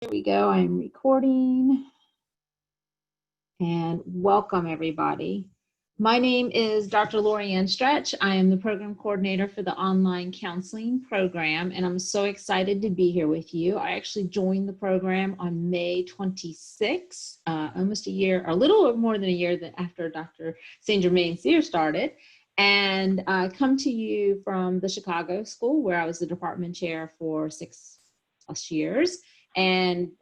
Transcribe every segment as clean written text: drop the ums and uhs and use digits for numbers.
Here we go. I'm recording and welcome everybody. My name is Dr. Lorianne Stretch. I am the program coordinator for the online counseling program, and I'm so excited to be here with you. I actually joined the program on May 26th, almost a year, or a little more than a year after Dr. St. Germain Sears started. And I come to you from the Chicago School, where I was the department chair for 6+ years, and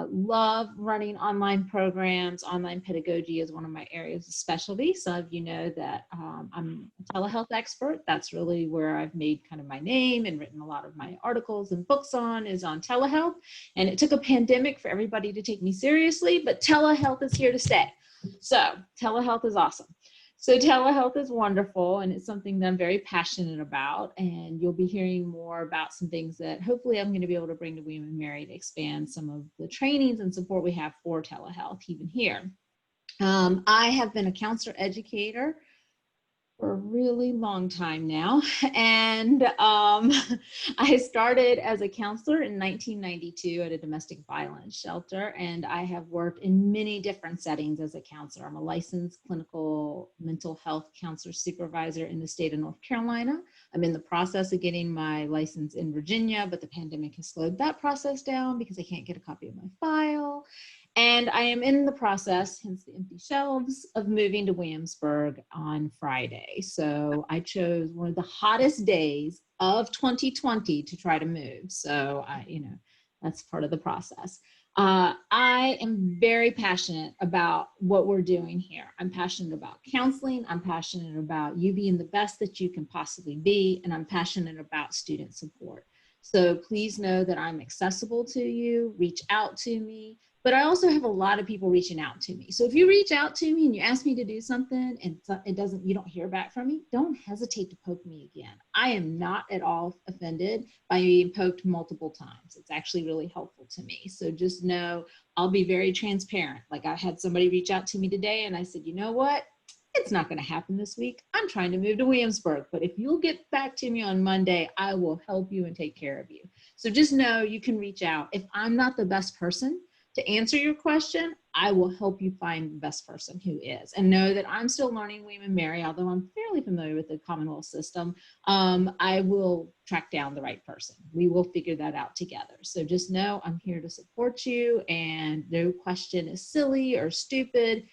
love running online programs. Online pedagogy is one of my areas of specialty. Some of you know that I'm a telehealth expert. That's really where I've made kind of my name and written a lot of my articles and books is on telehealth. And it took a pandemic for everybody to take me seriously, but telehealth is here to stay. So telehealth is awesome. So telehealth is wonderful, and it's something that I'm very passionate about, and you'll be hearing more about some things that hopefully I'm going to be able to bring to William & Mary to expand some of the trainings and support we have for telehealth even here. I have been a counselor educator for a really long time now. And I started as a counselor in 1992 at a domestic violence shelter. And I have worked in many different settings as a counselor. I'm a licensed clinical mental health counselor supervisor in the state of North Carolina. I'm in the process of getting my license in Virginia, but the pandemic has slowed that process down because I can't get a copy of my file. And I am in the process, hence the empty shelves, of moving to Williamsburg on Friday. So I chose one of the hottest days of 2020 to try to move. So that's part of the process. I am very passionate about what we're doing here. I'm passionate about counseling. I'm passionate about you being the best that you can possibly be. And I'm passionate about student support. So please know that I'm accessible to you. Reach out to me. But I also have a lot of people reaching out to me. So if you reach out to me and you ask me to do something and you don't hear back from me, don't hesitate to poke me again. I am not at all offended by being poked multiple times. It's actually really helpful to me. So just know I'll be very transparent. Like I had somebody reach out to me today and I said, you know what? It's not going to happen this week. I'm trying to move to Williamsburg, but if you'll get back to me on Monday, I will help you and take care of you. So just know you can reach out. If I'm not the best person to answer your question, I will help you find the best person who is. And know that I'm still learning William & Mary, although I'm fairly familiar with the Commonwealth system. I will track down the right person. We will figure that out together. So just know I'm here to support you, and no question is silly or stupid.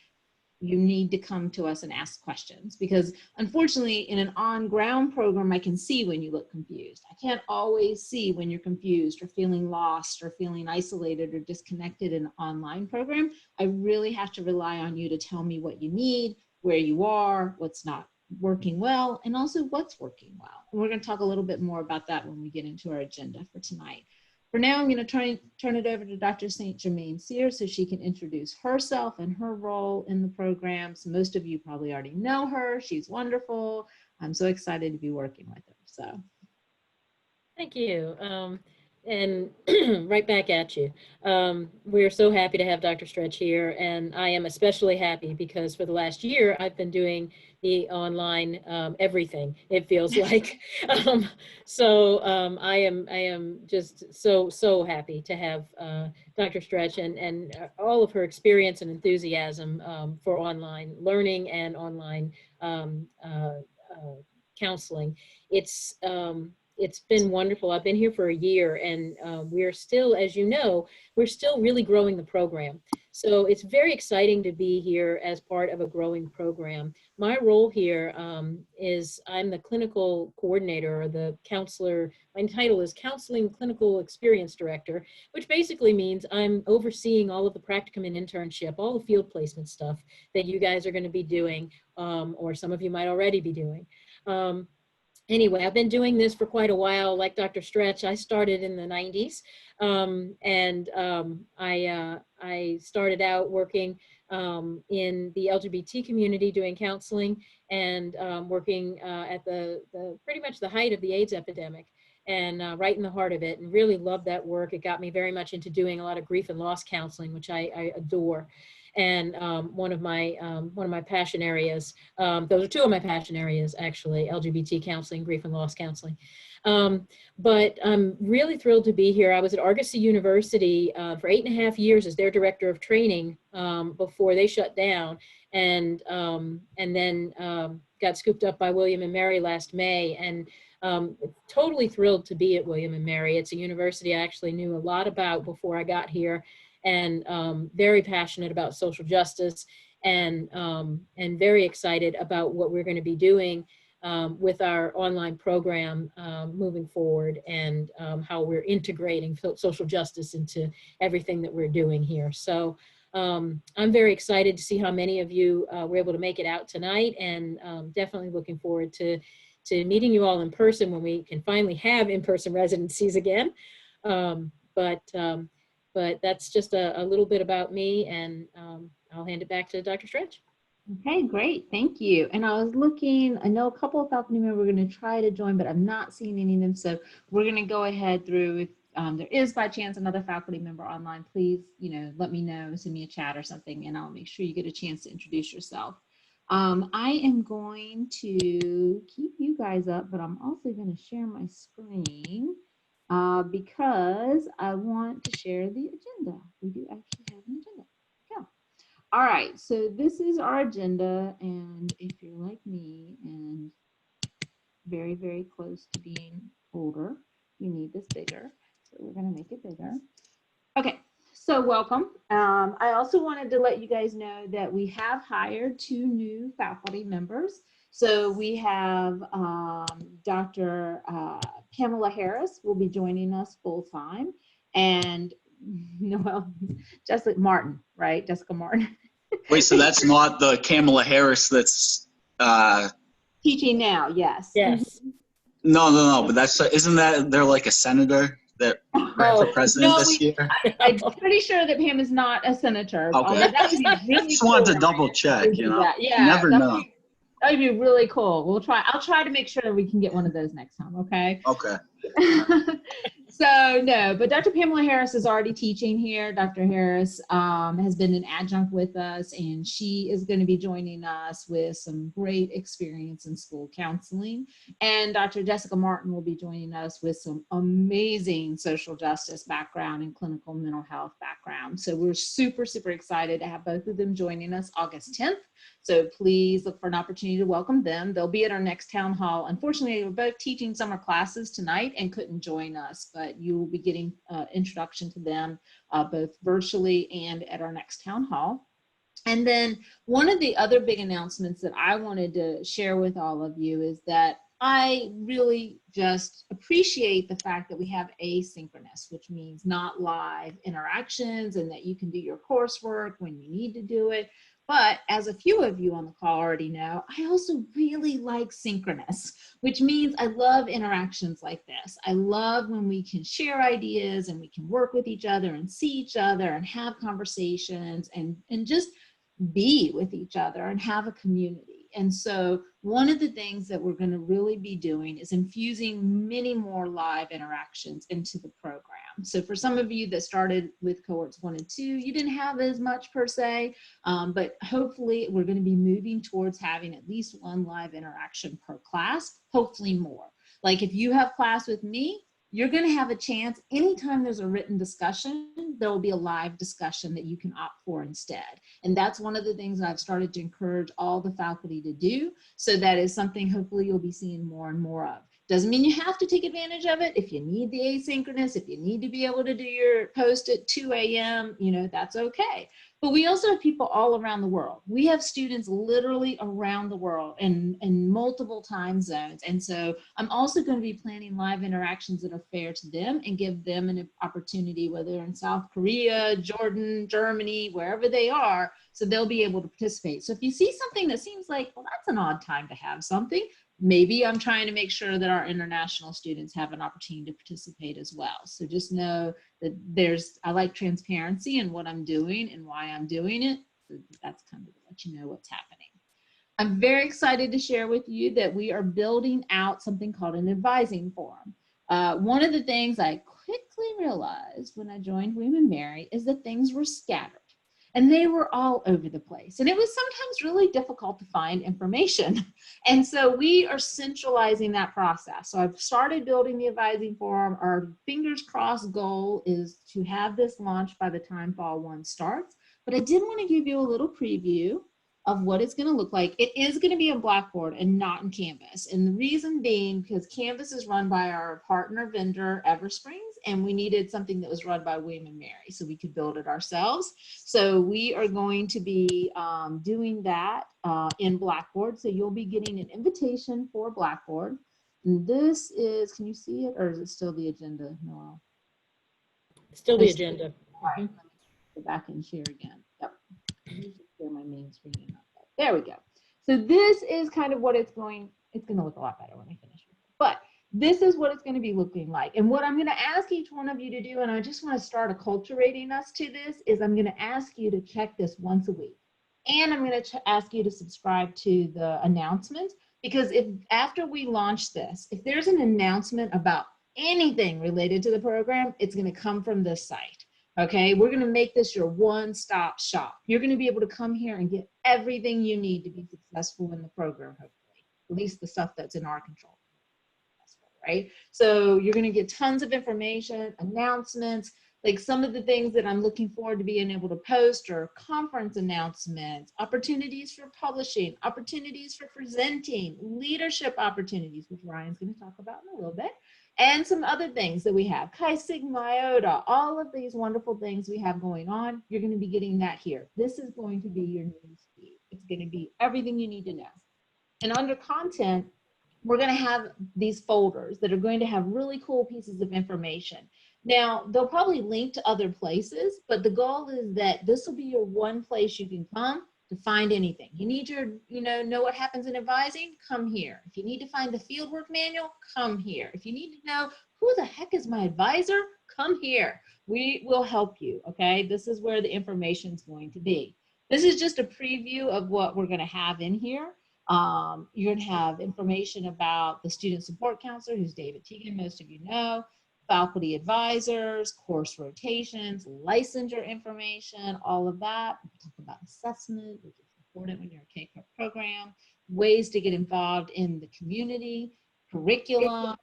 You need to come to us and ask questions, because unfortunately in an on-ground program, I can see when you look confused. I can't always see when you're confused or feeling lost or feeling isolated or disconnected in an online program. I really have to rely on you to tell me what you need, where you are, what's not working well, and also what's working well. And we're going to talk a little bit more about that when we get into our agenda for tonight. For now, I'm going to turn it over to Dr. St. Germain Sears so she can introduce herself and her role in the programs. Most of you probably already know her. She's wonderful. I'm so excited to be working with her. So, thank you. And right back at you. We're so happy to have Dr. Stretch here, and I am especially happy because for the last year I've been doing the online everything, it feels like. I am just so happy to have Dr. Stretch and all of her experience and enthusiasm for online learning and online counseling. It's been wonderful. I've been here for a year, and we're still, as you know, we're still really growing the program. So it's very exciting to be here as part of a growing program. My role here is I'm the clinical coordinator, or the counselor. My title is Counseling Clinical Experience Director, which basically means I'm overseeing all of the practicum and internship, all the field placement stuff that you guys are going to be doing, or some of you might already be doing. Anyway, I've been doing this for quite a while. Like Dr. Stretch, I started in the 90s, I started out working in the LGBT community doing counseling and working at the pretty much the height of the AIDS epidemic. and right in the heart of it, and really loved that work. It got me very much into doing a lot of grief and loss counseling, which I adore. And one of my passion areas, those are two of my passion areas, actually: LGBT counseling, grief and loss counseling. But I'm really thrilled to be here. I was at Argosy University for 8.5 years as their director of training before they shut down, and then got scooped up by William and Mary last May. And totally thrilled to be at William and Mary. It's a university I actually knew a lot about before I got here, and very passionate about social justice, and very excited about what we're going to be doing with our online program moving forward, and how we're integrating social justice into everything that we're doing here. So I'm very excited to see how many of you were able to make it out tonight, and definitely looking forward to meeting you all in person when we can finally have in-person residencies again. But that's just a little bit about me, and I'll hand it back to Dr. Stretch. Okay, great. Thank you. And I was looking, I know a couple of faculty members were going to try to join, but I'm not seeing any of them. So we're going to go ahead through. If there is by chance another faculty member online, please, let me know, send me a chat or something, and I'll make sure you get a chance to introduce yourself. I am going to keep you guys up, but I'm also going to share my screen because I want to share the agenda. We do actually have an agenda. Yeah. All right, so this is our agenda, and if you're like me and very, very close to being older, you need this bigger. So we're going to make it bigger. Okay. So welcome. I also wanted to let you guys know that we have hired 2 new faculty members. So we have Dr. Pamela Harris will be joining us full time, and Jessica Martin, right? Jessica Martin. Wait, so that's not the Kamala Harris that's teaching now? Yes. Yes. No, but that's isn't that they're like a senator that ran for president this year? I'm pretty sure that Pam is not a senator. Okay. That would be really Just cool. wanted to double check, Yeah, you never know. That would be really cool. I'll try to make sure that we can get one of those next time, okay? Okay. So no, but Dr. Pamela Harris is already teaching here. Dr. Harris has been an adjunct with us, and she is going to be joining us with some great experience in school counseling. And Dr. Jessica Martin will be joining us with some amazing social justice background and clinical mental health background. So we're super, super excited to have both of them joining us August 10th. So please look for an opportunity to welcome them. They'll be at our next town hall. Unfortunately, they were both teaching summer classes tonight and couldn't join us, but you will be getting introduction to them both virtually and at our next town hall. And then one of the other big announcements that I wanted to share with all of you is that I really just appreciate the fact that we have asynchronous, which means not live interactions, and that you can do your coursework when you need to do it. But as a few of you on the call already know, I also really like synchronous, which means I love interactions like this. I love when we can share ideas and we can work with each other and see each other and have conversations and just be with each other and have a community. And so one of the things that we're going to really be doing is infusing many more live interactions into the program. So for some of you that started with cohorts 1 and 2, you didn't have as much per se, but hopefully we're going to be moving towards having at least 1 live interaction per class, hopefully more. Like if you have class with me, you're going to have a chance anytime there's a written discussion, there will be a live discussion that you can opt for instead. And that's one of the things I've started to encourage all the faculty to do. So that is something hopefully you'll be seeing more and more of. Doesn't mean you have to take advantage of it. If you need the asynchronous, if you need to be able to do your post at 2 a.m., that's okay. But we also have people all around the world. We have students literally around the world in multiple time zones. And so I'm also going to be planning live interactions that are fair to them and give them an opportunity, whether they're in South Korea, Jordan, Germany, wherever they are, so they'll be able to participate. So if you see something that seems like, well, that's an odd time to have something, maybe I'm trying to make sure that our international students have an opportunity to participate as well. So just know that I like transparency in what I'm doing and why I'm doing it. So that's kind of to let you know what's happening. I'm very excited to share with you that we are building out something called an advising forum. One of the things I quickly realized when I joined William & Mary is that things were scattered and they were all over the place. And it was sometimes really difficult to find information. And so we are centralizing that process. So I've started building the advising forum. Our fingers crossed goal is to have this launched by the time Fall 1 starts. But I did want to give you a little preview of what it's going to look like. It is going to be in Blackboard and not in Canvas. And the reason being because Canvas is run by our partner vendor, Eversprings, and we needed something that was run by William & Mary so we could build it ourselves. So we are going to be doing that in Blackboard. So you'll be getting an invitation for Blackboard. And this is, can you see it or is it still the agenda, Noel? Still the agenda. All right, let me go back and share again. Yep. Let me just share my main screen. There we go. So this is kind of what it's going to look a lot better when I finish. But this is what it's going to be looking like. And what I'm going to ask each one of you to do, and I just want to start acculturating us to this, is I'm going to ask you to check this once a week. And I'm going to ask you to subscribe to the announcements, because if after we launch this, if there's an announcement about anything related to the program, it's going to come from this site. Okay, we're going to make this your one-stop shop. You're going to be able to come here and get everything you need to be successful in the program, hopefully, at least the stuff that's in our control. Right? So you're going to get tons of information, announcements, like some of the things that I'm looking forward to being able to post are conference announcements, opportunities for publishing, opportunities for presenting, leadership opportunities, which Ryan's going to talk about in a little bit, and some other things that we have, Chi Sigma Iota, all of these wonderful things we have going on. You're going to be getting that here. This is going to be your news feed. It's going to be everything you need to know. And under content, we're going to have these folders that are going to have really cool pieces of information. Now, they'll probably link to other places, but the goal is that this will be your one place you can come to find anything. You need your, know what happens in advising, come here. If you need to find the fieldwork manual, come here. If you need to know who the heck is my advisor, come here. We will help you, okay? This is where the information is going to be. This is just a preview of what we're going to have in here. You're going to have information about the student support counselor, who's David Teagan, most of you know, faculty advisors, course rotations, licensure information, all of that. We'll talk about assessment, which is important when you're a K-12 program, ways to get involved in the community, curriculum,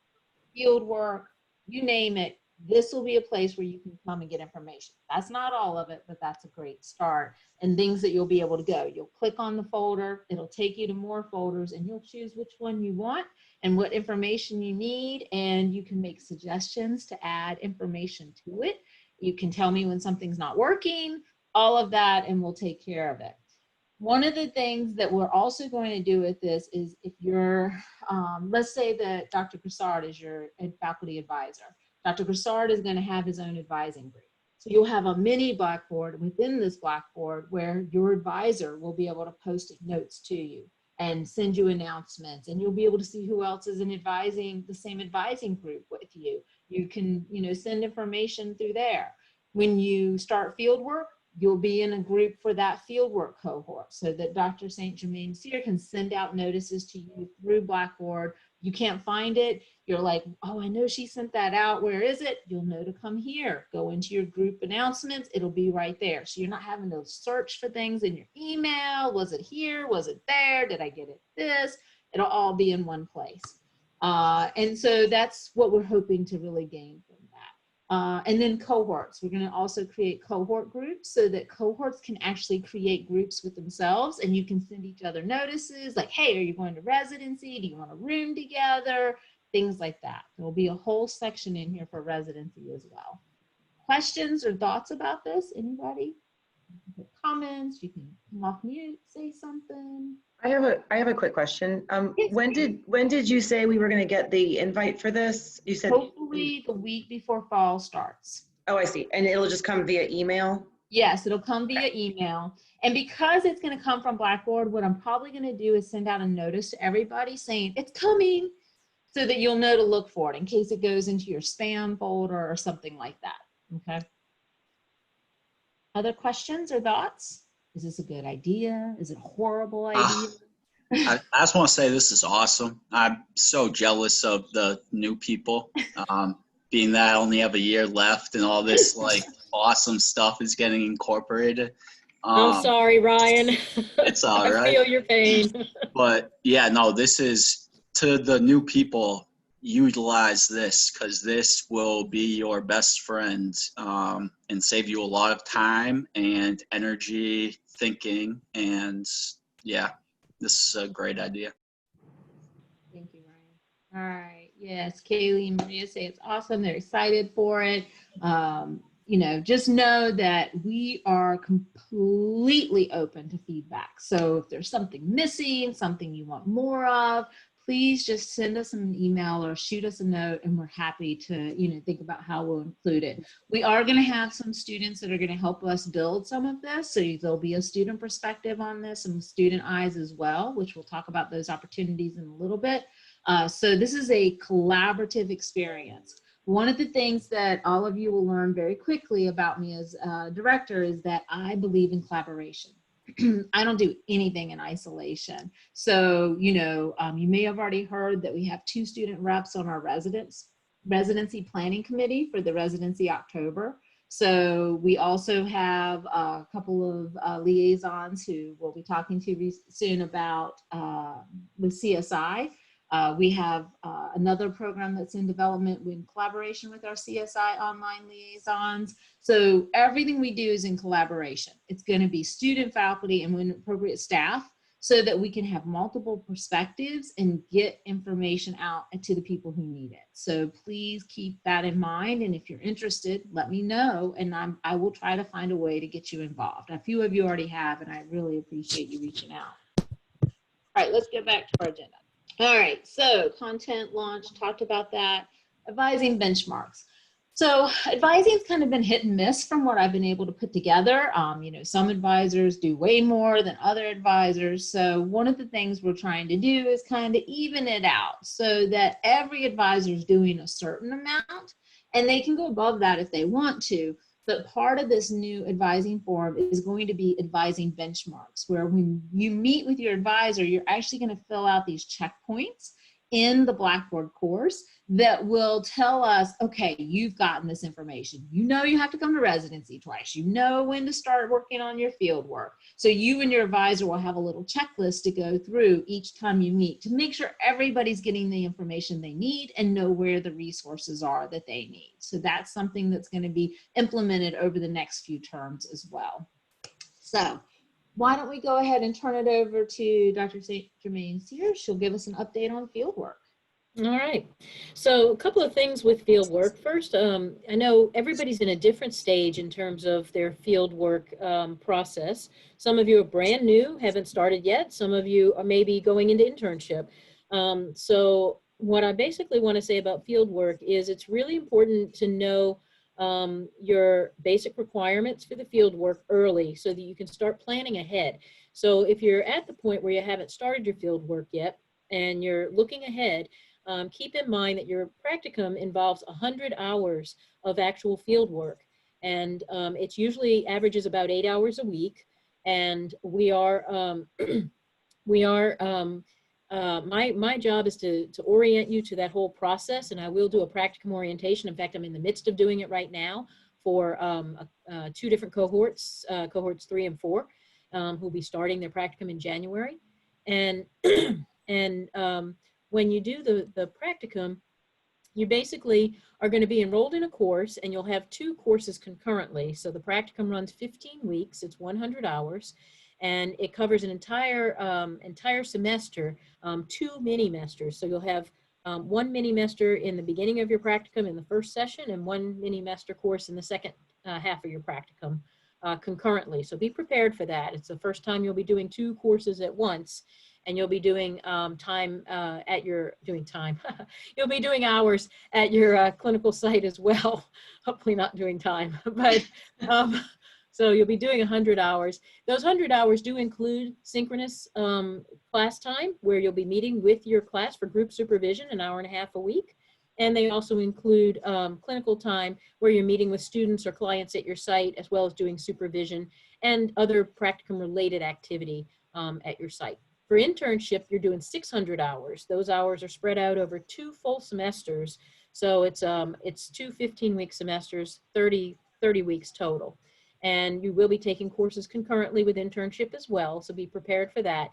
field work, you name it. This will be a place where you can come and get information. That's not all of it, but that's a great start, and things that you'll be able to go. You'll click on the folder, it'll take you to more folders, and you'll choose which one you want and what information you need, and you can make suggestions to add information to it. You can tell me when something's not working, all of that, and we'll take care of it. One of the things that we're also going to do with this is if you're, let's say that Dr. Broussard is your faculty advisor. Dr. Broussard is going to have his own advising group. So you'll have a mini Blackboard within this Blackboard where your advisor will be able to post notes to you and send you announcements, and you'll be able to see who else is in the same advising group with you. You can, send information through there. When you start field work, you'll be in a group for that fieldwork cohort so that Dr. St. Germain Sear can send out notices to you through Blackboard. You can't find it. You're like, oh, I know she sent that out. Where is it? You'll know to come here. Go into your group announcements. It'll be right there. So you're not having to search for things in your email. Was it here? Was it there? Did I get it this? It'll all be in one place. And so that's what we're hoping to really gain from that. And then cohorts. We're going to also create cohort groups so that cohorts can actually create groups with themselves, and you can send each other notices like, hey, are you going to residency? Do you want a room together? Things like that. There will be a whole section in here for residency as well. Questions or thoughts about this? Anybody? Comments? You can come off mute, say something. I have a quick question. Yes, when did you say we were going to get the invite for this? You said hopefully the week before fall starts. Oh, I see. And it'll just come via email? Yes, it'll come via email. And because it's going to come from Blackboard, what I'm probably going to do is send out a notice to everybody saying it's coming, so that you'll know to look for it in case it goes into your spam folder or something like that. Okay. Other questions or thoughts? Is this a good idea? Is it a horrible idea? I just want to say this is awesome. I'm so jealous of the new people, being that I only have a year left and all this like awesome stuff is getting incorporated. I'm sorry, Ryan. It's all I right. feel your pain. But yeah, no, this is to the new people. Utilize this because this will be your best friend, and save you a lot of time and energy thinking. And yeah, this is a great idea. Thank you, Ryan. All right. Yes, Kaylee and Maria say it's awesome. They're excited for it. You know, just know that we are completely open to feedback. So if there's something missing, something you want more of, please just send us an email or shoot us a note, and we're happy to, you know, think about how we'll include it. We are going to have some students that are going to help us build some of this. So there'll be a student perspective on this, some student eyes as well, which we'll talk about those opportunities in a little bit. So this is a collaborative experience. One of the things that all of you will learn very quickly about me as a director is that I believe in collaboration. I don't do anything in isolation. So, you know, you may have already heard that we have 2 student reps on our residency planning committee for the residency October. So we also have a couple of liaisons who we'll be talking to soon about with CSI. We have another program that's in development in collaboration with our CSI online liaisons. So everything we do is in collaboration. It's going to be student, faculty, and when appropriate staff, so that we can have multiple perspectives and get information out to the people who need it. So please keep that in mind. And if you're interested, let me know, and I will try to find a way to get you involved. A few of you already have, and I really appreciate you reaching out. All right, let's get back to our agenda. All right, so content launch, talked about that. Advising benchmarks. So advising's kind of been hit and miss from what I've been able to put together. You know, some advisors do way more than other advisors. So one of the things we're trying to do is kind of even it out so that every advisor is doing a certain amount, and they can go above that if they want to. But part of this new advising forum is going to be advising benchmarks, where when you meet with your advisor, you're actually going to fill out these checkpoints in the Blackboard course that will tell us, okay, you've gotten this information. You know you have to come to residency twice. You know when to start working on your field work. So you and your advisor will have a little checklist to go through each time you meet to make sure everybody's getting the information they need and know where the resources are that they need. So that's something that's going to be implemented over the next few terms as well. So why don't we go ahead and turn it over to Dr. St. Germain Sears. She'll give us an update on fieldwork. All right. So a couple of things with field work. First, I know everybody's in a different stage in terms of their field work process. Some of you are brand new, haven't started yet. Some of you are maybe going into internship. So what I basically want to say about field work is it's really important to know your basic requirements for the field work early so that you can start planning ahead. So if you're at the point where you haven't started your field work yet and you're looking ahead, keep in mind that your practicum involves 100 hours of actual field work. And it's usually averages about 8 hours a week. And we are, my job is to orient you to that whole process, and I will do a practicum orientation. In fact, I'm in the midst of doing it right now for 2 different cohorts, cohorts 3 and 4, who'll be starting their practicum in January. And, when you do the practicum, you basically are going to be enrolled in a course, and you'll have 2 courses concurrently. So the practicum runs 15 weeks, it's 100 hours, and it covers an entire semester, 2 mini-mesters. So you'll have 1 mini-mester in the beginning of your practicum in the first session, and 1 mini-mester course in the second half of your practicum concurrently. So be prepared for that. It's the first time you'll be doing 2 courses at once, and you'll be doing you'll be doing hours at your clinical site as well. Hopefully not doing time, but so you'll be doing 100 hours. Those 100 hours do include synchronous class time, where you'll be meeting with your class for group supervision, an hour and a half a week. And they also include clinical time, where you're meeting with students or clients at your site, as well as doing supervision and other practicum related activity at your site. For internship, you're doing 600 hours. Those hours are spread out over 2 full semesters. So it's 2 15-week semesters, 30 weeks total. And you will be taking courses concurrently with internship as well, so be prepared for that.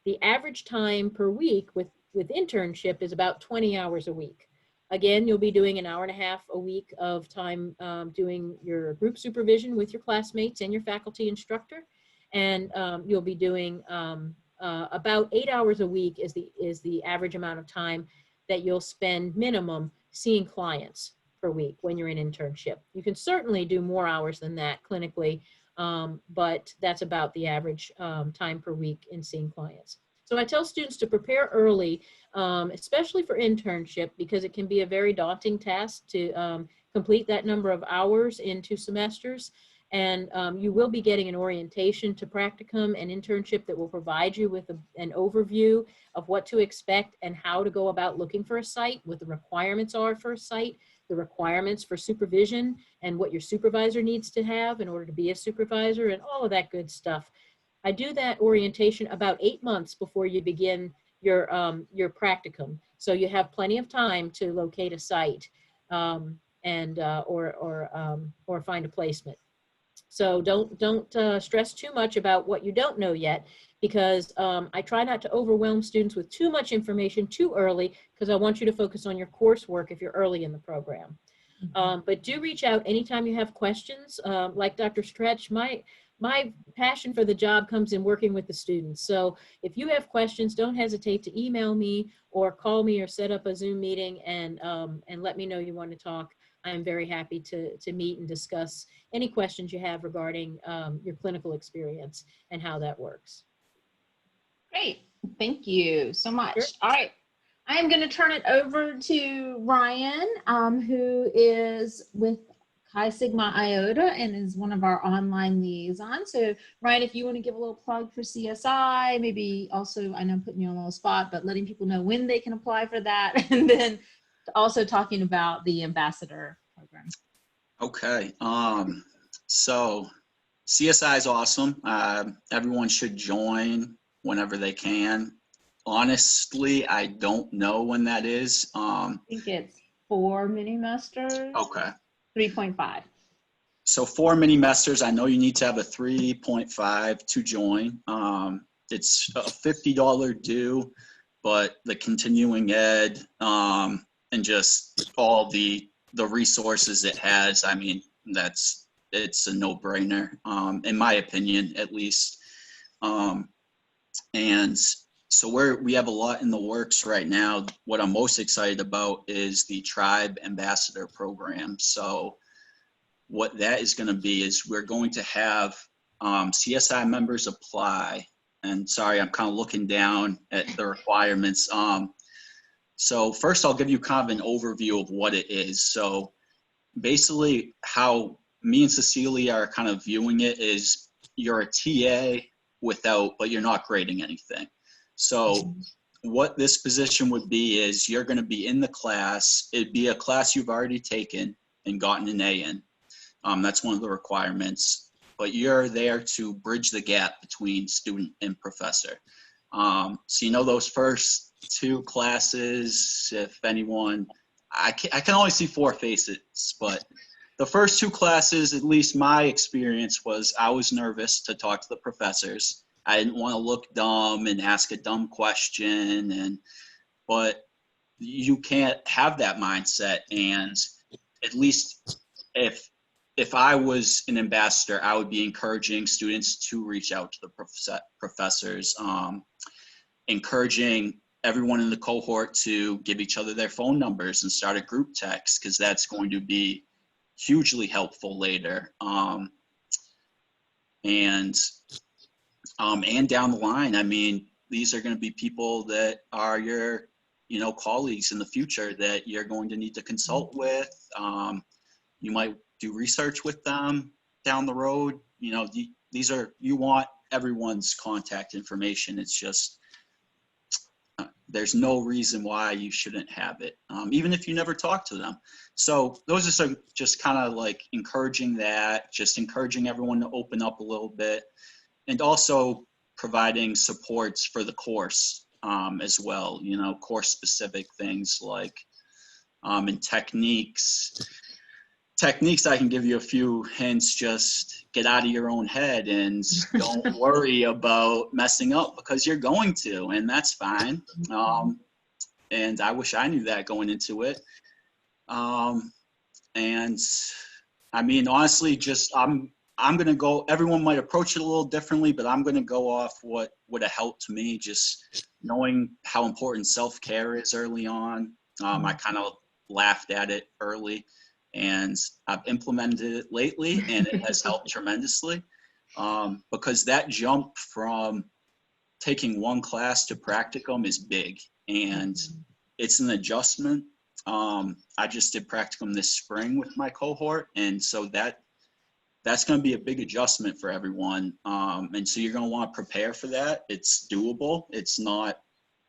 The average time per week with internship is about 20 hours a week. Again, you'll be doing an hour and a half a week of time doing your group supervision with your classmates and your faculty instructor. And you'll be doing about 8 hours a week is the average amount of time that you'll spend minimum seeing clients per week when you're in internship. You can certainly do more hours than that clinically, but that's about the average time per week in seeing clients. So I tell students to prepare early, especially for internship, because it can be a very daunting task to complete that number of hours in 2 semesters. And you will be getting an orientation to practicum and internship that will provide you with an overview of what to expect and how to go about looking for a site, what the requirements are for a site, the requirements for supervision, and what your supervisor needs to have in order to be a supervisor, and all of that good stuff. I do that orientation about 8 months before you begin your practicum. So you have plenty of time to locate a site or find a placement. So don't stress too much about what you don't know yet, because I try not to overwhelm students with too much information too early, because I want you to focus on your coursework if you're early in the program. But do reach out anytime you have questions. Like Dr. Stretch, my passion for the job comes in working with the students. So if you have questions, don't hesitate to email me or call me or set up a Zoom meeting and let me know you want to talk. I'm very happy to meet and discuss any questions you have regarding your clinical experience and how that works. Great. Thank you so much. Sure. All right. I am going to turn it over to Ryan, who is with Chi Sigma Iota and is one of our online liaisons. So Ryan, if you want to give a little plug for CSI, maybe also, I know I'm putting you on a little spot, but letting people know when they can apply for that, and then also talking about the ambassador program. Okay. So CSI is awesome. Everyone should join whenever they can. Honestly, I don't know when that is. I think it's 4 mini-masters. Okay. 3.5. So 4 mini-masters, I know you need to have a 3.5 to join. It's a $50 due, but the continuing ed and just all the resources it has, I mean, it's a no-brainer, in my opinion, at least. And so we have a lot in the works right now. What I'm most excited about is the Tribe Ambassador Program. So what that is going to be is we're going to have CSI members apply. And sorry, I'm kind of looking down at the requirements. So first I'll give you kind of an overview of what it is. So basically how me and Cecilia are kind of viewing it is you're a TA but you're not grading anything. So what this position would be is you're going to be in the class. It'd be a class you've already taken and gotten an A in. That's one of the requirements. But you're there to bridge the gap between student and professor. So you know those first 2 classes, if anyone, I can only see 4 faces, but the first 2 classes, at least my experience was I was nervous to talk to the professors. I didn't want to look dumb and ask a dumb question, but you can't have that mindset. And at least if I was an ambassador, I would be encouraging students to reach out to the professors, encouraging everyone in the cohort to give each other their phone numbers and start a group text, because that's going to be hugely helpful later. And down the line, I mean, these are going to be people that are your, colleagues in the future that you're going to need to consult with. You might do research with them down the road. You want everyone's contact information. It's just, there's no reason why you shouldn't have it, even if you never talk to them. So those are some just kind of like encouraging everyone to open up a little bit. And also providing supports for the course as well, you know, course specific things like and techniques. I can give you a few hints. Just get out of your own head and don't worry about messing up, because you're going to, and that's fine. And I wish I knew that going into it. And I mean, honestly, just I'm going to go, everyone might approach it a little differently, but I'm going to go off what would have helped me, just knowing how important self-care is early on. I kind of laughed at it early, and I've implemented it lately, and it has helped tremendously, because that jump from taking one class to practicum is big, and it's an adjustment. I just did practicum this spring with my cohort, and so that's going to be a big adjustment for everyone. And so you're going to want to prepare for that. It's doable. It's not,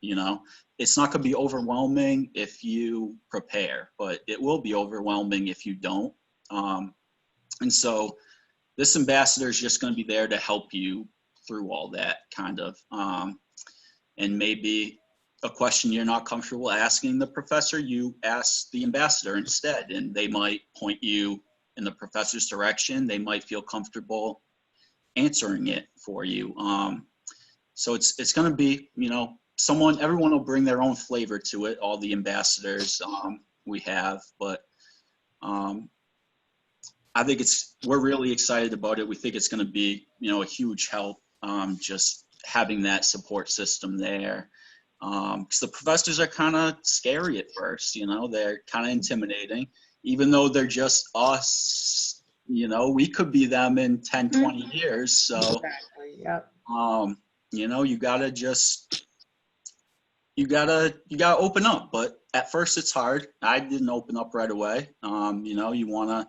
you know, it's not going to be overwhelming if you prepare, but it will be overwhelming if you don't. And so this ambassador is just going to be there to help you through all that kind of. And maybe a question you're not comfortable asking the professor, you ask the ambassador instead, and they might point you in the professor's direction. They might feel comfortable answering it for you. So it's going to be, you know, everyone will bring their own flavor to it, all the ambassadors we have, but I think we're really excited about it. We think it's going to be, you know, a huge help, just having that support system there. Because the professors are kind of scary at first, you know, they're kind of intimidating, even though they're just us, you know, we could be them in 10, 20 years. So, Exactly. Yep. you know, you gotta open up, but at first it's hard. I didn't open up right away. You know, you wanna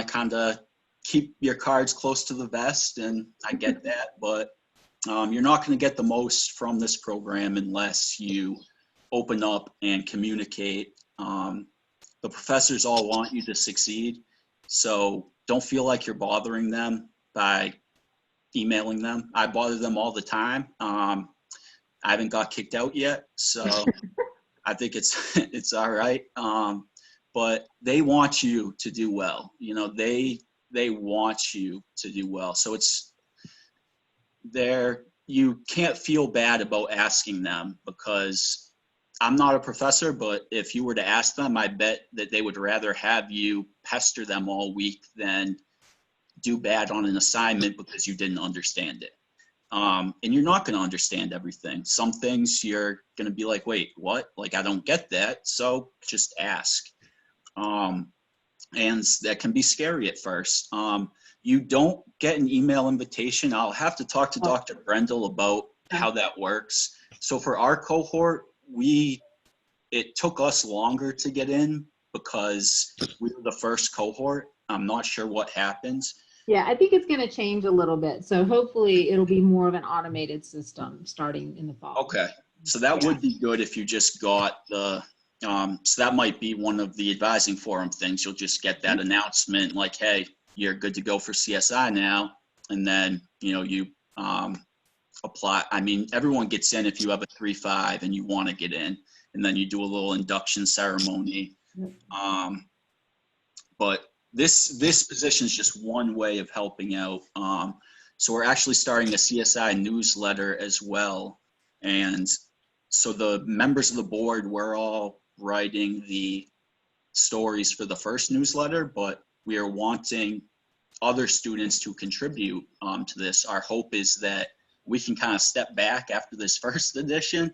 kind of keep your cards close to the vest, and I get that, but you're not going to get the most from this program unless you open up and communicate. The professors all want you to succeed, so don't feel like you're bothering them by emailing them. I bother them all the time. I haven't got kicked out yet, so I think it's all right. But they want you to do well. You know, they want you to do well. So you can't feel bad about asking them, because I'm not a professor, but if you were to ask them, I bet that they would rather have you pester them all week than do bad on an assignment because you didn't understand it. And you're not going to understand everything. Some things you're going to be like, wait, what? Like, I don't get that. So just ask. And that can be scary at first. You don't get an email invitation. I'll have to talk to Dr. Brendel about how that works. So for our cohort, it took us longer to get in because we were the first cohort. I'm not sure what happens. Yeah, I think it's going to change a little bit. So hopefully it'll be more of an automated system starting in the fall. Okay. So that would be good if you just got so that might be one of the advising forum things. You'll just get that announcement like, hey, you're good to go for CSI now. And then, you know, you apply. I mean, everyone gets in if you have a 3.5 and you want to get in, and then you do a little induction ceremony. But this position is just one way of helping out. So we're actually starting a CSI newsletter as well. And so the members of the board, we're all writing the stories for the first newsletter, but we are wanting other students to contribute to this. Our hope is that we can kind of step back after this first edition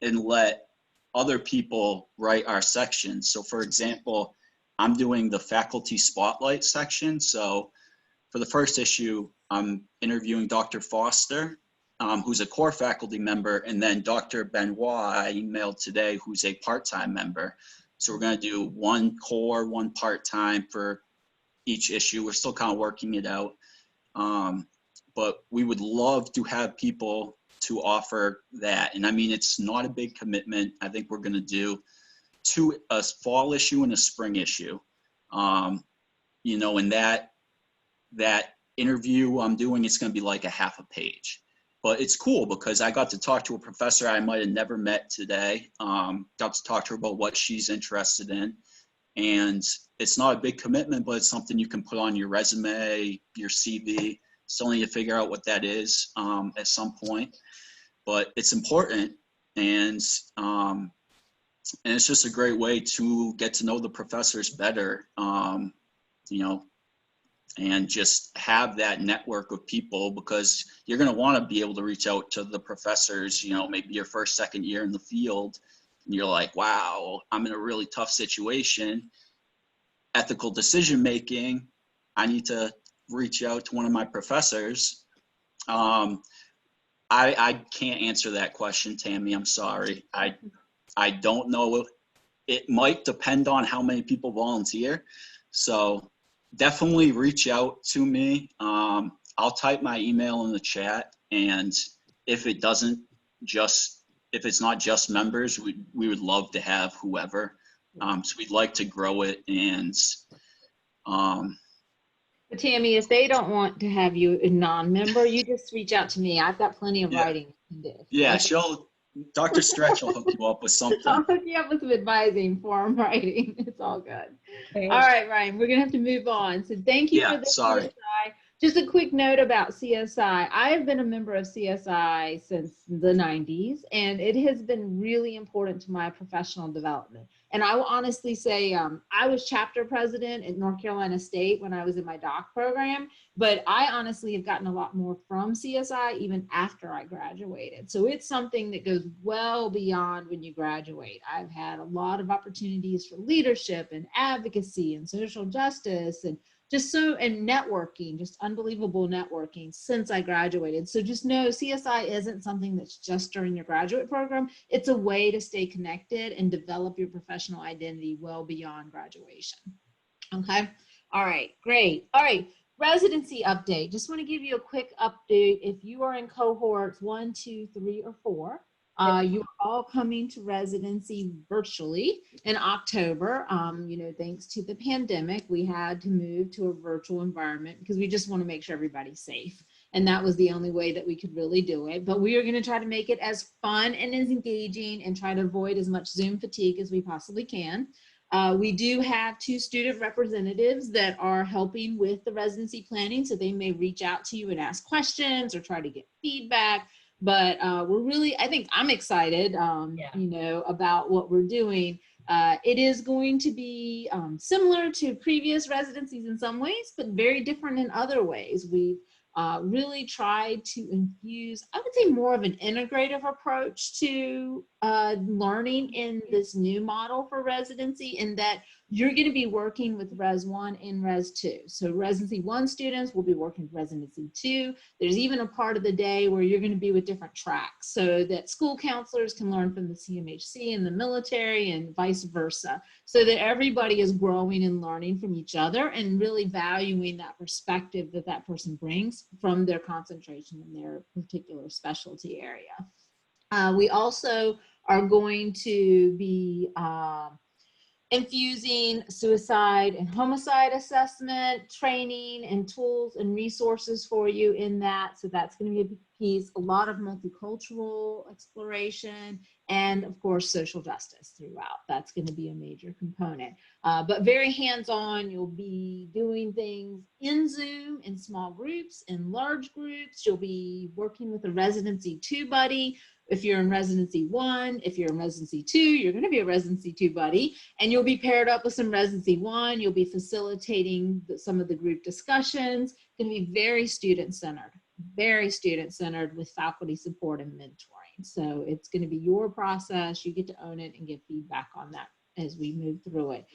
and let other people write our sections. So for example, I'm doing the faculty spotlight section. So for the first issue, I'm interviewing Dr. Foster, who's a core faculty member, and then Dr. Benoit, I emailed today, who's a part-time member. So we're gonna do one core, one part-time for each issue. We're still kind of working it out. But we would love to have people to offer that. And I mean, it's not a big commitment. I think we're gonna do a fall issue and a spring issue. You know, and that interview I'm doing, it's gonna be like a half a page. but it's cool because I got to talk to a professor I might have never met today. Got to talk to her about what she's interested in. And it's not a big commitment, but it's something you can put on your resume, your CV. Still need to figure out what that is at some point, but it's important. And it's just a great way to get to know the professors better, you know, and just have that network of people, because you're going to want to be able to reach out to the professors, you know, maybe your first, second year in the field, and you're like, wow, I'm in a really tough situation. Ethical decision making, I need to reach out to one of my professors. I can't answer that question, Tammy. I'm sorry. I don't know. It might depend on how many people volunteer. So definitely reach out to me. I'll type my email in the chat, and if it's not just members, we would love to have whoever. So we'd like to grow it. And But Tammy, if they don't want to have you a non-member, you just reach out to me. I've got plenty of Yeah. writing to do. yeah, Dr. Stretch will hook you up with I'll something. hook you up with some advising form writing. It's all good. Okay. All right, Ryan, we're gonna have to move on. So thank you Yeah, for this. sorry. CSI. Just a quick note about CSI. I have been a member of CSI since the 90s, and it has been really important to my professional development. And I will honestly say, I was chapter president at North Carolina State when I was in my doc program, but I honestly have gotten a lot more from CSI even after I graduated. So it's something that goes well beyond when you graduate. I've had a lot of opportunities for leadership and advocacy and social justice and networking, just unbelievable networking since I graduated. So just know CSI isn't something that's just during your graduate program. It's a way to stay connected and develop your professional identity well beyond graduation. Okay. All right, great. All right, residency update. Just want to give you a quick update. If you are in cohorts 1, 2, 3, or 4, you are all coming to residency virtually in October. Thanks to the pandemic, we had to move to a virtual environment because we just want to make sure everybody's safe. And that was the only way that we could really do it. But we are going to try to make it as fun and as engaging and try to avoid as much Zoom fatigue as we possibly can. We do have 2 student representatives that are helping with the residency planning, so they may reach out to you and ask questions or try to get feedback. But I think I'm excited, about what we're doing. It is going to be similar to previous residencies in some ways, but very different in other ways. We've really tried to infuse, I would say, more of an integrative approach to learning in this new model for residency, in that you're going to be working with Res 1 and Res 2. So Residency 1 students will be working with Residency 2. There's even a part of the day where you're going to be with different tracks so that school counselors can learn from the CMHC and the military and vice versa, so that everybody is growing and learning from each other and really valuing that perspective that that person brings from their concentration in their particular specialty area. We also are going to be infusing suicide and homicide assessment, training and tools and resources for you in that. So that's going to be a big piece, a lot of multicultural exploration, and of course, social justice throughout. That's going to be a major component, but very hands-on. You'll be doing things in Zoom, in small groups, in large groups. You'll be working with a Residency 2 buddy. If you're in Residency 1, if you're in Residency 2, you're going to be a Residency 2 buddy, and you'll be paired up with some Residency 1. You'll be facilitating some of the group discussions. It's going to be very student-centered with faculty support and mentoring. So it's going to be your process. You get to own it and give feedback on that as we move through it.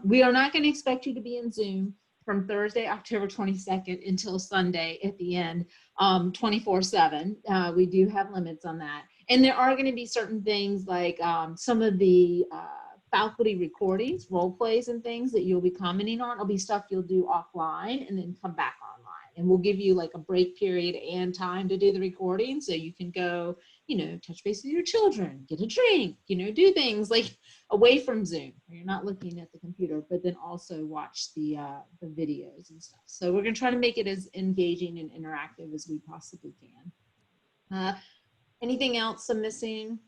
We are not going to expect you to be in Zoom from Thursday, October 22nd until Sunday at the end, 24/7. We do have limits on that. And there are going to be certain things like some of the faculty recordings, role plays and things that you'll be commenting on. It'll be stuff you'll do offline and then come back online. And we'll give you like a break period and time to do the recording, so you can go, touch base with your children, get a drink, do things like away from Zoom, where you're not looking at the computer, but then also watch the videos and stuff. So we're going to try to make it as engaging and interactive as we possibly can. Anything else I'm missing?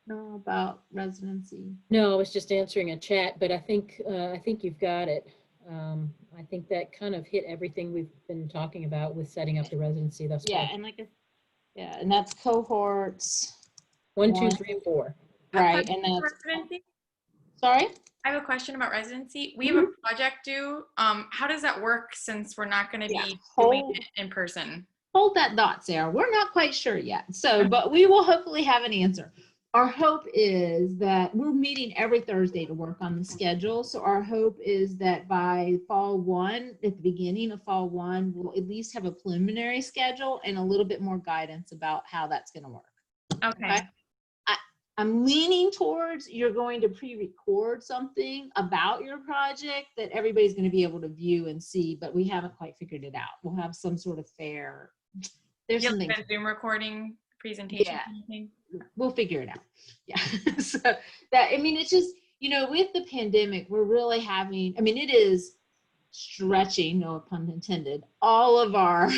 No, about residency. No, I was just answering a chat, but I think you've got it. I think that kind of hit everything we've been talking about with setting up the residency thus far. Yeah, and that's cohorts. 1, 2, One. 3, 4. Right, and that's, sorry? I have a question about residency. We have a project due. How does that work since we're not going to be doing it in person? Hold that thought, Sarah. We're not quite sure yet. So, but we will hopefully have an answer. Our hope is that we're meeting every Thursday to work on the schedule. So our hope is that by fall 1, at the beginning of fall 1, we'll at least have a preliminary schedule and a little bit more guidance about how that's going to work. Okay. I'm leaning towards you're going to pre-record something about your project that everybody's going to be able to view and see, but we haven't quite figured it out. We'll have some sort of fair, there's You have something. like a Zoom recording presentation. Yeah. Kind of thing? We'll figure it out. Yeah. So that, I mean, it's just, you know, with the pandemic, we're really having, I mean, it is stretching, no pun intended, all of our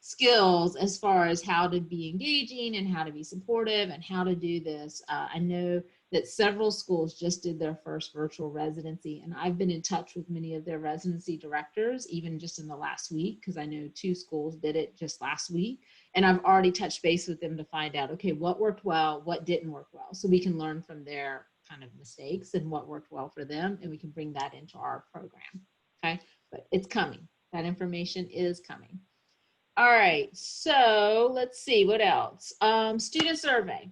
skills as far as how to be engaging and how to be supportive and how to do this. I know that several schools just did their first virtual residency, and I've been in touch with many of their residency directors, even just in the last week, because I know 2 schools did it just last week. And I've already touched base with them to find out, okay, what worked well, what didn't work well, so we can learn from their kind of mistakes and what worked well for them, and we can bring that into our program. Okay, but it's coming. That information is coming. All right, so let's see what else. Student survey.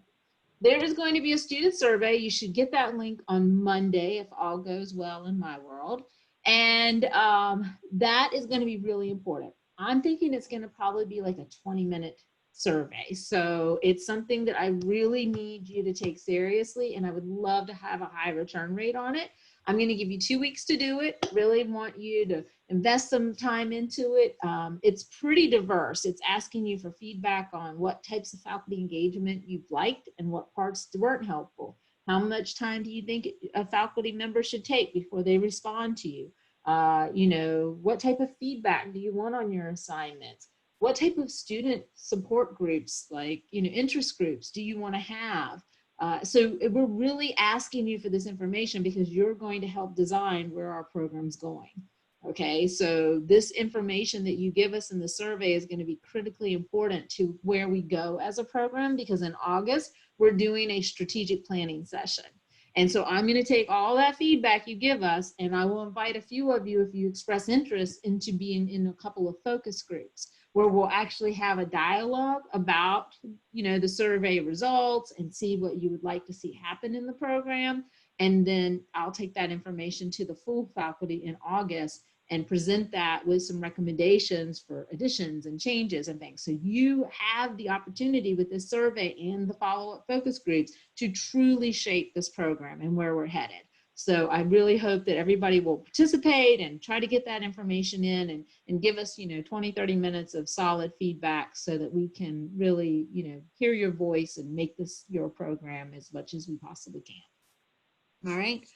There is going to be a student survey. You should get that link on Monday if all goes well in my world. And that is going to be really important. I'm thinking it's going to probably be like a 20-minute survey. So it's something that I really need you to take seriously, and I would love to have a high return rate on it. I'm going to give you 2 weeks to do it. Really want you to invest some time into it. It's pretty diverse. It's asking you for feedback on what types of faculty engagement you've liked and what parts weren't helpful. How much time do you think a faculty member should take before they respond to you? You know, what type of feedback do you want on your assignments? What type of student support groups, like, you know, interest groups do you want to have? So we're really asking you for this information because you're going to help design where our program's going. Okay, so this information that you give us in the survey is going to be critically important to where we go as a program, because in August, we're doing a strategic planning session. And so I'm going to take all that feedback you give us, and I will invite a few of you, if you express interest, into being in a couple of focus groups where we'll actually have a dialogue about, you know, the survey results and see what you would like to see happen in the program. And then I'll take that information to the full faculty in August and present that with some recommendations for additions and changes and things. So you have the opportunity with this survey and the follow-up focus groups to truly shape this program and where we're headed. So I really hope that everybody will participate and try to get that information in and give us, you know, 20, 30 minutes of solid feedback so that we can really, you know, hear your voice and make this your program as much as we possibly can. All right.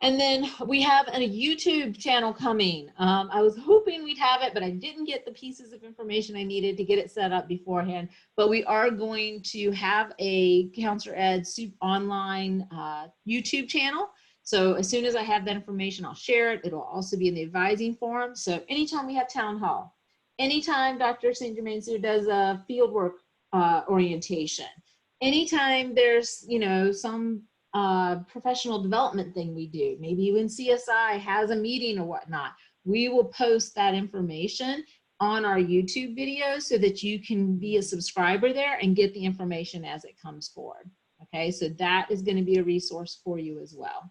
And then we have a YouTube channel coming. I was hoping we'd have it, but I didn't get the pieces of information I needed to get it set up beforehand. But we are going to have a Counselor Ed online YouTube channel. So as soon as I have that information, I'll share it. It'll also be in the advising forum. So anytime we have town hall, anytime Dr. St. Germain Sue does a field work orientation, anytime there's, you know, some professional development thing we do, maybe even CSI has a meeting or whatnot, we will post that information on our YouTube videos so that you can be a subscriber there and get the information as it comes forward. Okay, so that is going to be a resource for you as well.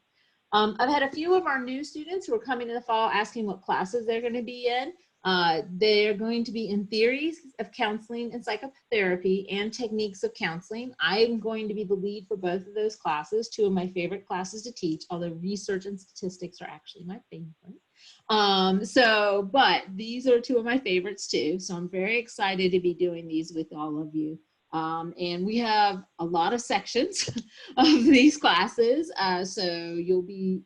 I've had a few of our new students who are coming in the fall asking what classes they're going to be in. They're going to be in theories of counseling and psychotherapy and techniques of counseling. I'm going to be the lead for both of those classes, 2 of my favorite classes to teach, although research and statistics are actually my favorite. But these are 2 of my favorites too. So I'm very excited to be doing these with all of you. And we have a lot of sections of these classes. So you'll be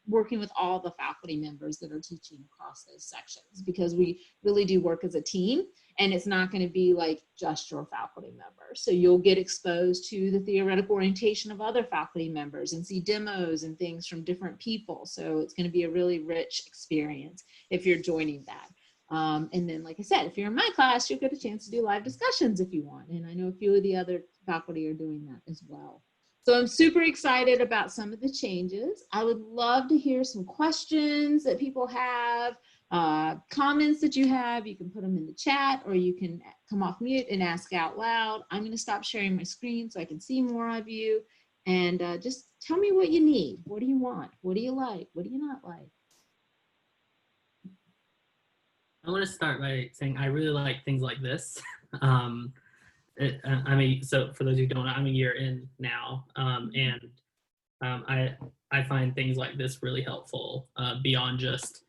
working with all the faculty members that are teaching across those sections, because we really do work as a team. and it's not going to be like just your faculty member. So you'll get exposed to the theoretical orientation of other faculty members and see demos and things from different people. So it's going to be a really rich experience if you're joining that. And then, like I said, if you're in my class, you'll get a chance to do live discussions if you want. And I know a few of the other faculty are doing that as well. So I'm super excited about some of the changes. I would love to hear some questions that people have, comments that you have. You can put them in the chat, or you can come off mute and ask out loud. I'm going to stop sharing my screen so I can see more of you. And just tell me what you need. What do you want? What do you like? What do you not like? I want to start by saying I really like things like this. So for those who don't know, I'm a year in now, and I find things like this really helpful beyond just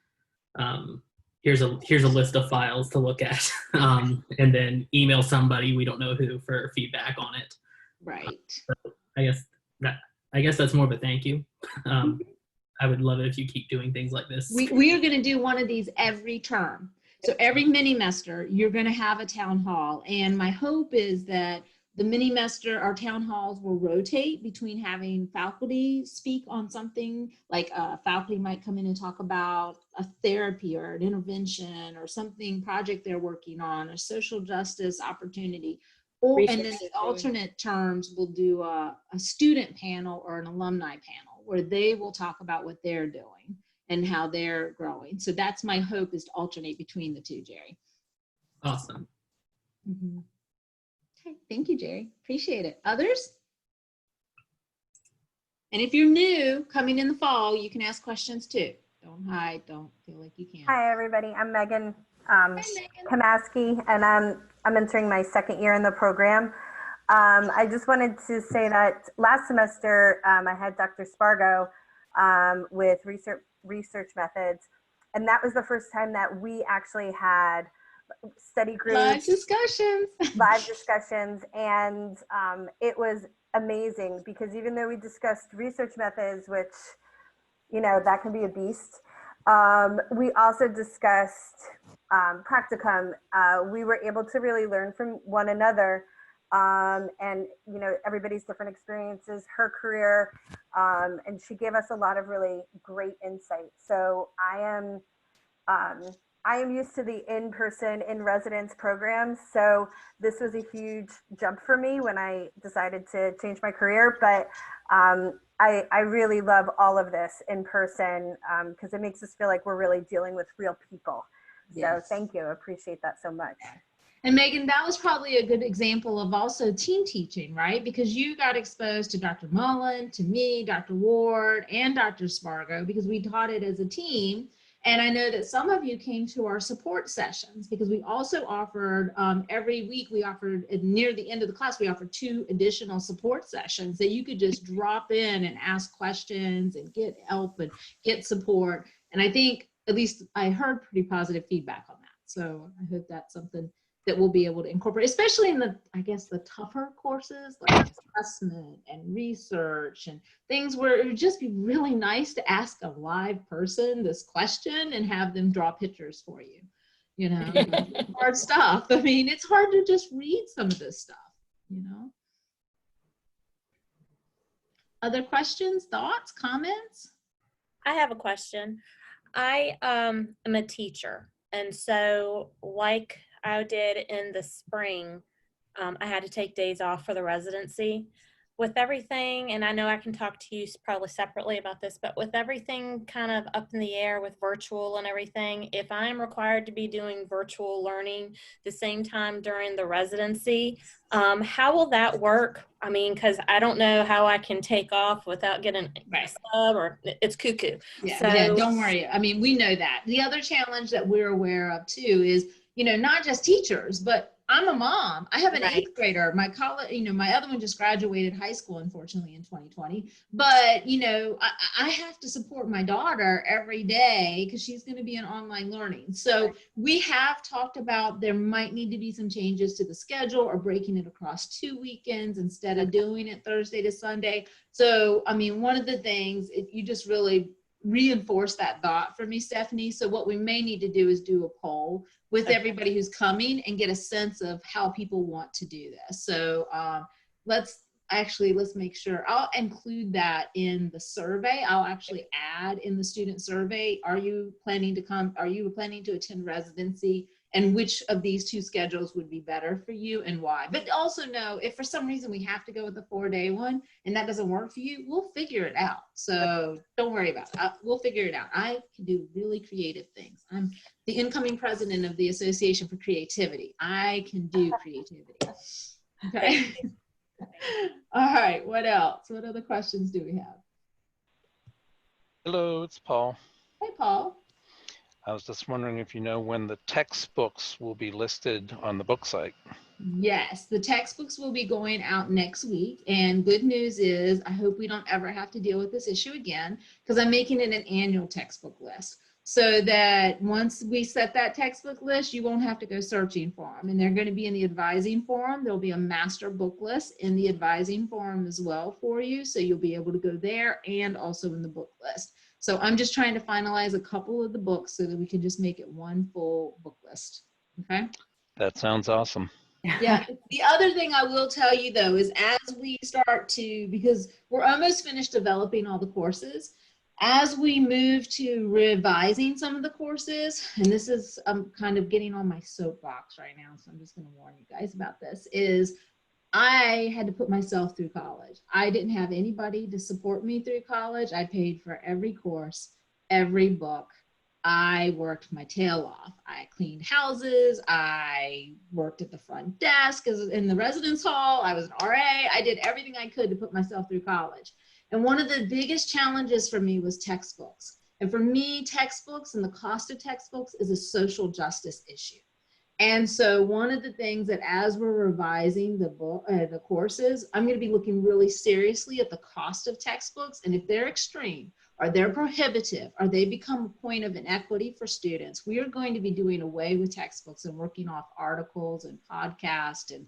here's a list of files to look at, and then email somebody we don't know who for feedback on it. Right. So I guess that's more of a thank you. I would love it if you keep doing things like this. We are going to do one of these every term. So every mini-mester, you're going to have a town hall. And my hope is that the mini-mester, our town halls will rotate between having faculty speak on something, like faculty might come in and talk about a therapy or an intervention or something project they're working on, a social justice opportunity. And then the alternate terms will do a student panel or an alumni panel where they will talk about what they're doing and how they're growing. So that's my hope, is to alternate between the two, Jerry. Awesome. Mm-hmm. Okay, thank you, Jerry. Appreciate it. Others? And if you're new, coming in the fall, you can ask questions too. Don't hide, don't feel like you can't. Hi, everybody. I'm Megan Megan. Kamaski, and I'm entering my second year in the program. I just wanted to say that last semester, I had Dr. Spargo with research methods, and that was the first time that we actually had study groups, live discussions, and it was amazing, because even though we discussed research methods, which, you know, that can be a beast, we also discussed practicum. We were able to really learn from one another, and, you know, everybody's different experiences, her career, and she gave us a lot of really great insight. So I am used to the in-person, in-residence programs, so this was a huge jump for me when I decided to change my career, but I really love all of this in person, because it makes us feel like we're really dealing with real people. Yes. So thank you, I appreciate that so much. And Megan, that was probably a good example of also team teaching, right? Because you got exposed to Dr. Mullen, to me, Dr. Ward, and Dr. Spargo, because we taught it as a team. And I know that some of you came to our support sessions, because we also offered, every week we offered, near the end of the class, we offered 2 additional support sessions that you could just drop in and ask questions and get help and get support. And I think, at least I heard pretty positive feedback on that. So I hope that's something that we'll be able to incorporate, especially in the, I guess, the tougher courses like assessment and research and things where it would just be really nice to ask a live person this question and have them draw pictures for you. You know, hard stuff. I mean, it's hard to just read some of this stuff, you know. Other questions, thoughts, comments? I have a question. I am a teacher, and so like I did in the spring, I had to take days off for the residency. With everything, and I know I can talk to you probably separately about this, but with everything kind of up in the air with virtual and everything, if I'm required to be doing virtual learning the same time during the residency, how will that work? I mean, because I don't know how I can take off without getting a sub, or it's cuckoo. Yeah, so, yeah, don't worry. I mean, we know that. The other challenge that we're aware of too is, you know, not just teachers, but I'm a mom. I have an 8th grader. My college, you know, my other one just graduated high school, unfortunately, in 2020. But, you know, I have to support my daughter every day because she's going to be in online learning. So we have talked about there might need to be some changes to the schedule, or breaking it across 2 weekends instead of doing it Thursday to Sunday. So, I mean, one of the things, you just really reinforced that thought for me, Stephanie. So what we may need to do is do a poll with everybody who's coming and get a sense of how people want to do this. So let's make sure. I'll include that in the survey. I'll actually add in the student survey, are you planning to come? Are you planning to attend residency? And which of these two schedules would be better for you and why? But also know if for some reason we have to go with the 4-day one and that doesn't work for you, we'll figure it out. So don't worry about it. We'll figure it out. I can do really creative things. I'm the incoming president of the Association for Creativity. I can do creativity. Okay. All right. What else? What other questions do we have? Hello, it's Paul. Hey, Paul. I was just wondering if you know when the textbooks will be listed on the book site. Yes, the textbooks will be going out next week. And good news is I hope we don't ever have to deal with this issue again, because I'm making it an annual textbook list so that once we set that textbook list, you won't have to go searching for them. And they're going to be in the advising forum. There'll be a master book list in the advising forum as well for you. So you'll be able to go there and also in the book list. So I'm just trying to finalize a couple of the books so that we can just make it one full book list. Okay. That sounds awesome. Yeah. The other thing I will tell you though is as we start to, because we're almost finished developing all the courses, as we move to revising some of the courses, and this is, I'm kind of getting on my soapbox right now, so I'm just going to warn you guys about this, is I had to put myself through college. I didn't have anybody to support me through college. I paid for every course, every book. I worked my tail off. I cleaned houses. I worked at the front desk in the residence hall. I was an RA. I did everything I could to put myself through college. And one of the biggest challenges for me was textbooks. And for me, textbooks and the cost of textbooks is a social justice issue. And so one of the things that as we're revising the courses, I'm going to be looking really seriously at the cost of textbooks. And if they're extreme, or they're prohibitive, or they become a point of inequity for students, we are going to be doing away with textbooks and working off articles and podcasts and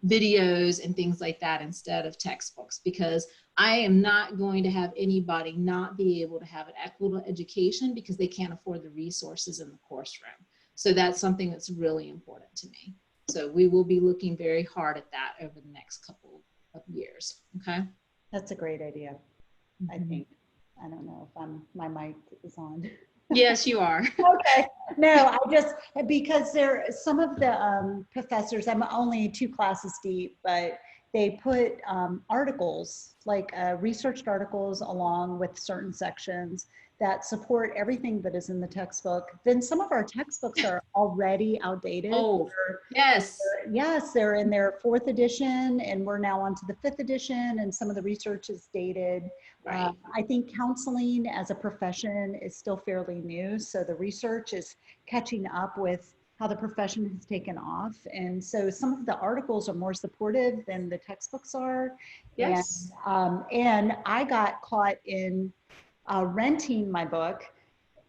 videos and things like that instead of textbooks, because I am not going to have anybody not be able to have an equitable education because they can't afford the resources in the course room. So that's something that's really important to me. So we will be looking very hard at that over the next couple of years. Okay. That's a great idea. I think. I don't know if my mic is on. Yes, you are. Okay. No, I just, because some of the professors, I'm only 2 classes deep, but they put articles, like researched articles along with certain sections that support everything that is in the textbook. Then some of our textbooks are already outdated. Oh, yes. Yes, they're in their 4th edition and we're now on to the 5th edition and some of the research is dated. Right. I think counseling as a profession is still fairly new. So the research is catching up with how the profession has taken off. And so some of the articles are more supportive than the textbooks are. Yes. And I got caught in renting my book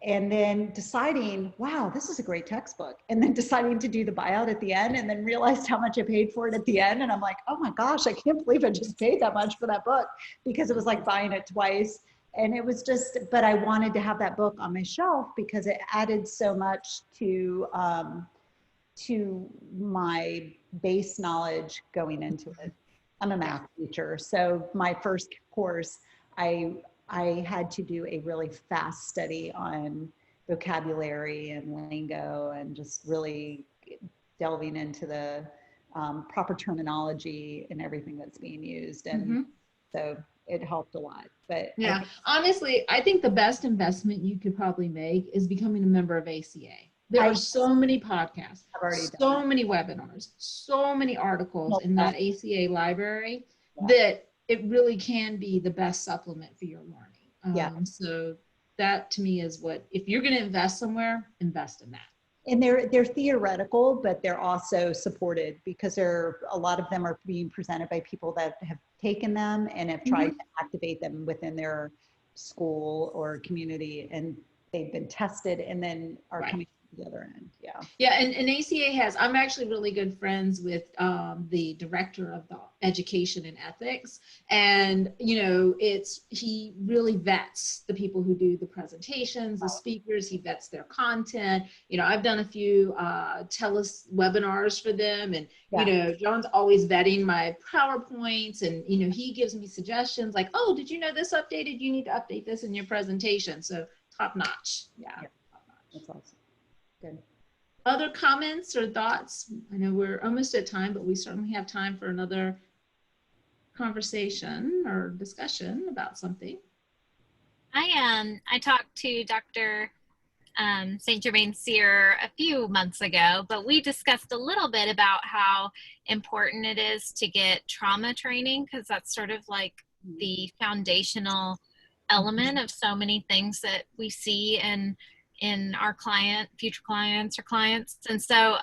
and then deciding, wow, this is a great textbook. And then deciding to do the buyout at the end and then realized how much I paid for it at the end. And I'm like, oh my gosh, I can't believe I just paid that much for that book, because it was like buying it twice. And it was just, but I wanted to have that book on my shelf because it added so much to my base knowledge going into it. I'm a math teacher. So my first course, I had to do a really fast study on vocabulary and lingo and just really delving into the proper terminology and everything that's being used. And so it helped a lot. But yeah, honestly, I think the best investment you could probably make is becoming a member of ACA. There are so many podcasts, so many webinars, so many articles in that ACA library that it really can be the best supplement for your learning. So that to me is what, if you're going to invest somewhere, invest in that. And they're theoretical, but they're also supported because a lot of them are being presented by people that have taken them and have tried to activate them within their school or community, and they've been tested and then are coming to the the other end. Yeah. Yeah, and ACA has, I'm actually really good friends with the director of the education and ethics. And, you know, he really vets the people who do the presentations, the speakers, he vets their content. You know, I've done a few webinars for them, and, you know, John's always vetting my PowerPoints, and, you know, he gives me suggestions like, oh, did you know this updated? You need to update this in your presentation. So top notch. Yeah. Top notch. That's awesome. Good. Other comments or thoughts? I know we're almost at time, but we certainly have time for another conversation or discussion about something. I talked to Dr. St. Germain Sear a few months ago, but we discussed a little bit about how important it is to get trauma training, because that's sort of like the foundational element of so many things that we see in our future clients or clients. And so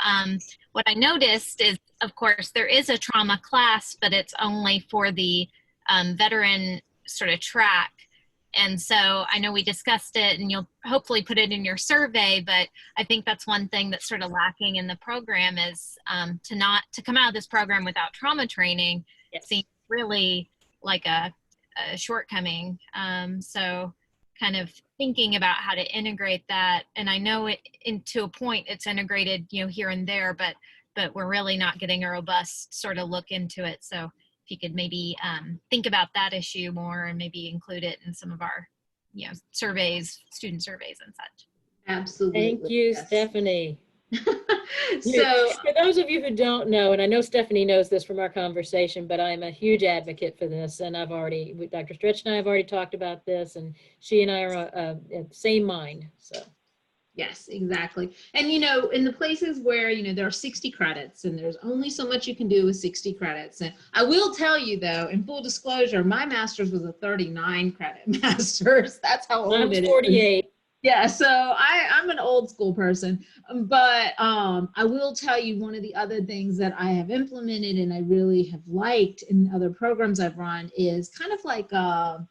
what I noticed is, of course, there is a trauma class, but it's only for the veteran sort of track. And so I know we discussed it, and you'll hopefully put it in your survey, but I think that's one thing that's sort of lacking in the program is to come out of this program without trauma training. It seems really like a shortcoming. So kind of thinking about how to integrate that. And I know to a point it's integrated, you know, here and there, but we're really not getting a robust sort of look into it. So if you could maybe think about that issue more and maybe include it in some of our, you know, surveys, student surveys and such. Absolutely. Thank you, Stephanie. So for those of you who don't know, and I know Stephanie knows this from our conversation, but I'm a huge advocate for this, and Dr. Stretch and I have already talked about this, and she and I are same mind. So yes, exactly. And, you know, in the places where, you know, there are 60 credits and there's only so much you can do with 60 credits. And I will tell you, though, in full disclosure, my master's was a 39 credit master's. That's how old it is. 48. Yeah, so I'm an old school person, but I will tell you one of the other things that I have implemented and I really have liked in other programs I've run is kind of like a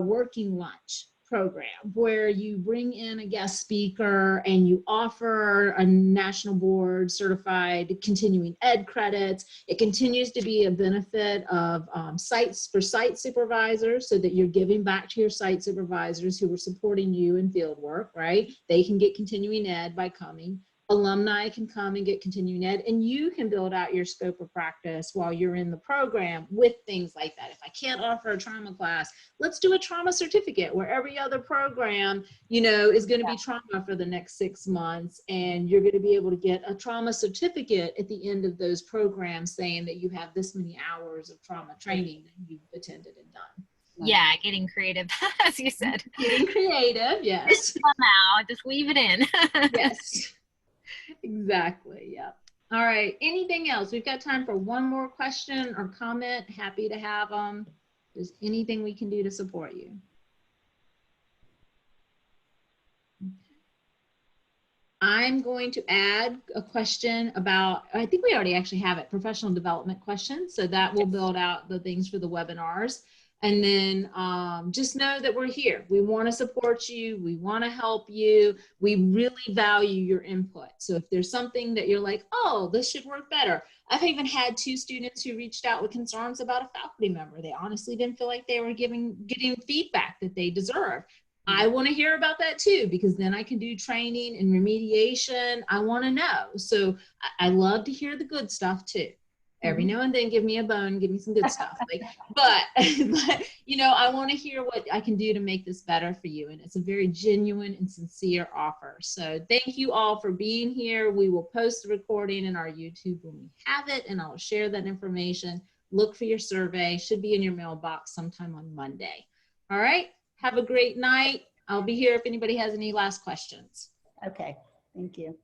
working lunch program where you bring in a guest speaker and you offer a national board certified continuing ed credits. It continues to be a benefit of sites for site supervisors, so that you're giving back to your site supervisors who are supporting you in field work, right? They can get continuing ed by coming. Alumni can come and get continuing ed, and you can build out your scope of practice while you're in the program with things like that. If I can't offer a trauma class, let's do a trauma certificate where every other program, you know, is going to be trauma for the next 6 months, and you're going to be able to get a trauma certificate at the end of those programs saying that you have this many hours of trauma training that you've attended and done. Yeah, getting creative, as you said. Getting creative, yes. Somehow, just weave it in. Yes. Exactly. Yeah. All right. Anything else? We've got time for one more question or comment. Happy to have them. There's anything we can do to support you. Okay. I'm going to add a question about, I think we already actually have it, professional development questions. So that will build out the things for the webinars. And then just know that we're here. We want to support you. We want to help you. We really value your input. So if there's something that you're like, oh, this should work better. I've even had 2 students who reached out with concerns about a faculty member. They honestly didn't feel like they were getting feedback that they deserve. I want to hear about that too, because then I can do training and remediation. I want to know. So I love to hear the good stuff too. Every now and then give me a bone, give me some good stuff. But you know, I want to hear what I can do to make this better for you. And it's a very genuine and sincere offer. So thank you all for being here. We will post the recording in our YouTube when we have it, and I'll share that information. Look for your survey. Should be in your mailbox sometime on Monday. All right. Have a great night. I'll be here if anybody has any last questions. Okay. Thank you.